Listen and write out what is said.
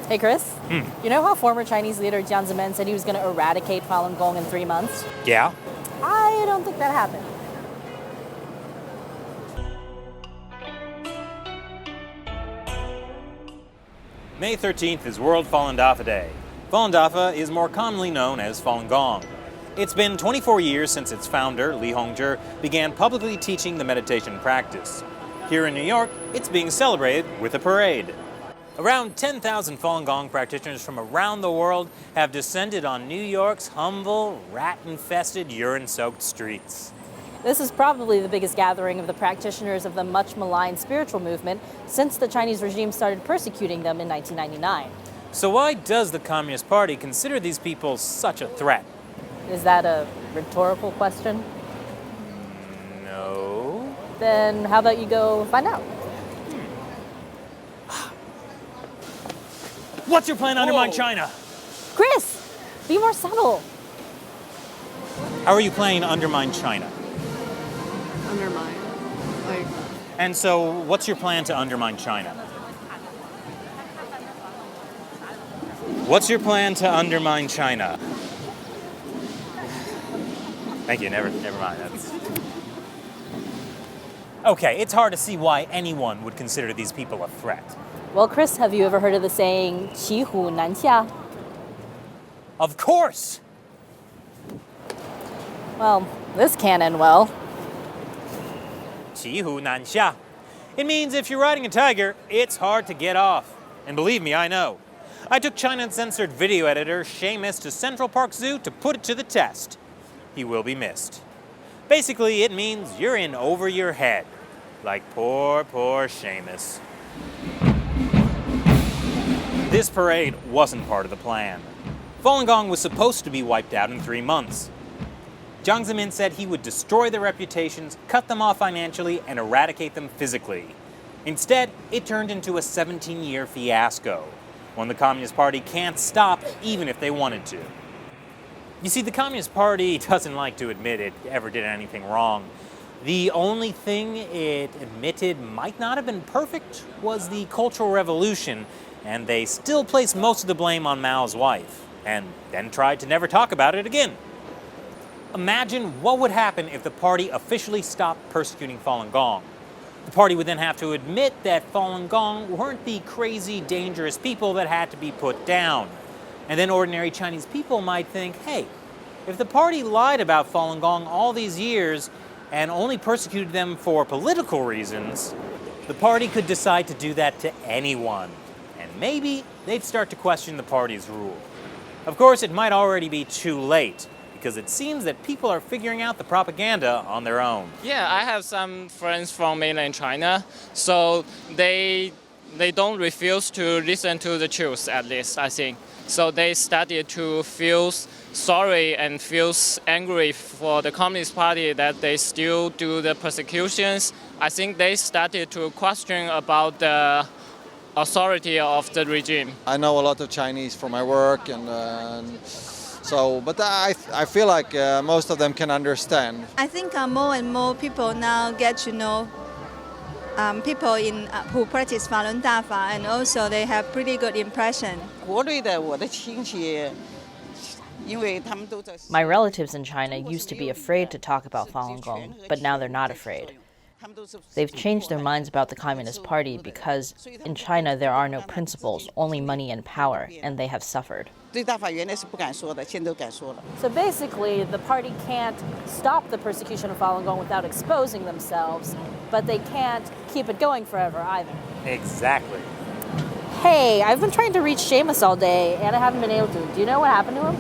Hey, Chris. You know how former Chinese leader Jiang Zemin said he was going to eradicate falungong in 3 months? Yeah? I don't think that happened. May 13th is World Falun Dafa Day. Falun Dafa is more commonly known as falungong. It's been 24 years since its founder, Li Hongzhi, began publicly teaching the meditation practice. Here in New York, it's being celebrated with a parade. Around 10,000 Falun Gong practitioners from around the world have descended on New York's humble, rat-infested, urine-soaked streets. This is probably the biggest gathering of the practitioners of the much maligned spiritual movement since the Chinese regime started persecuting them in 1999. So why does the Communist Party consider these people such a threat? Is that a rhetorical question? No. Then how about you go find out? What's your plan to undermine China? Chris, be more subtle. How are you planning to undermine China? Undermine? Like, And so, what's your plan to undermine China? What's your plan to undermine China? Thank you, never mind. Okay, it's hard to see why anyone would consider these people a threat. Well, Chris, have you ever heard of the saying, 骑虎难下? Of course! Well, this can't end well. 骑虎难下. It means if you're riding a tiger, it's hard to get off. And believe me, I know. I took China Uncensored video editor Seamus to Central Park Zoo to put it to the test. He will be missed. Basically, it means you're in over your head. Like poor Seamus. This parade wasn't part of the plan. Falun Gong was supposed to be wiped out in 3 months. Jiang Zemin said he would destroy their reputations, cut them off financially, and eradicate them physically. Instead, it turned into a 17-year fiasco, one the Communist Party can't stop even if they wanted to. You see, the Communist Party doesn't like to admit it ever did anything wrong. The only thing it admitted might not have been perfect was the Cultural Revolution, and they still placed most of the blame on Mao's wife, and then tried to never talk about it again. Imagine what would happen if the party officially stopped persecuting Falun Gong. The party would then have to admit that Falun Gong weren't the crazy, dangerous people that had to be put down. And then ordinary Chinese people might think, hey, if the party lied about Falun Gong all these years and only persecuted them for political reasons, the party could decide to do that to anyone. And maybe they'd start to question the party's rule. Of course, it might already be too late, because it seems that people are figuring out the propaganda on their own. Yeah, I have some friends from mainland China, so they don't refuse to listen to the truth, at least, I think. So they started to feel sorry and feel angry for the Communist Party that they still do the persecutions. I think they started to question about the authority of the regime. I know a lot of Chinese from my work, but I feel like most of them can understand. I think more and more people now get to know people who practice Falun Dafa, and also they have pretty good impression. My relatives in China used to be afraid to talk about Falun Gong, but now they're not afraid. They've changed their minds about the Communist Party because in China there are no principles, only money and power, and they have suffered. So basically, the party can't stop the persecution of Falun Gong without exposing themselves, but they can't keep it going forever either. Exactly. Hey, I've been trying to reach Seamus all day, and I haven't been able to. Do you know what happened to him?